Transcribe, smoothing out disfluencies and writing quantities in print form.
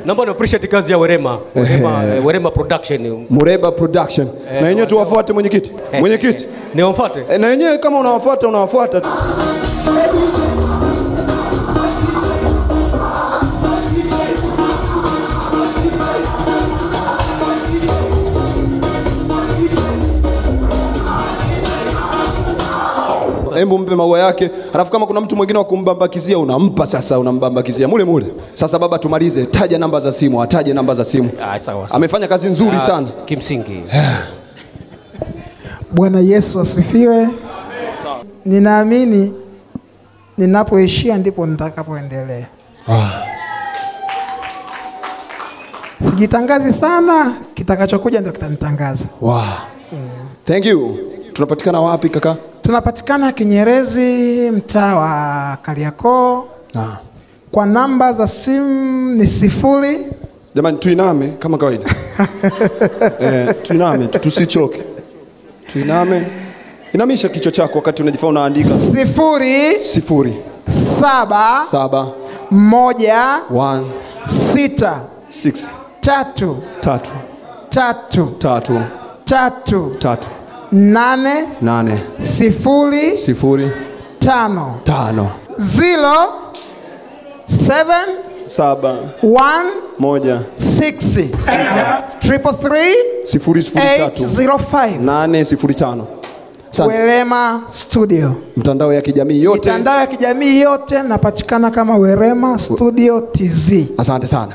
Naomba ni appreciate kazi ya Werema. Werema Production. Mureba Production. Na yenyewe tuwafuate mwenyekiti. Mwenyekiti. Ni wafuate. Na yenyewe kama unawafuata. Hebu mpe maua yake. Alafu kama kuna mtu mwingine wa kumbambakizia unampa sasa, unambambakizia mule. Sasa baba tumalize, taja namba za simu, ataje namba za simu. Sawa. Amefanya kazi nzuri sana. Kimsingi. Bwana Yesu asifiwe. Ninaamini ninapoishia ndipo nitakapoendelea. Sijitangazi sana, kitakachokuja ndio kitanitangaza. Thank you. Tunapatikana wapi kaka? Tunapatikana Kinyerezi, mtaa wa Kariakoo. Kwa namba za simu ni 0. Jamani tuiname kama kawaida. Tuiname tusichoke. Tuiname. Inamisha kichwa chako wakati unajifanya unaandika. 0 7 1 1 6 6 3 3 3 3 3 8 8 0 5 5 0 7 7 1 1 6 333 003 805. Werema Studio. Mitandao ya kijamii yote. Mitandao ya kijamii yote napatikana kama Werema Studio TZ. Asante sana.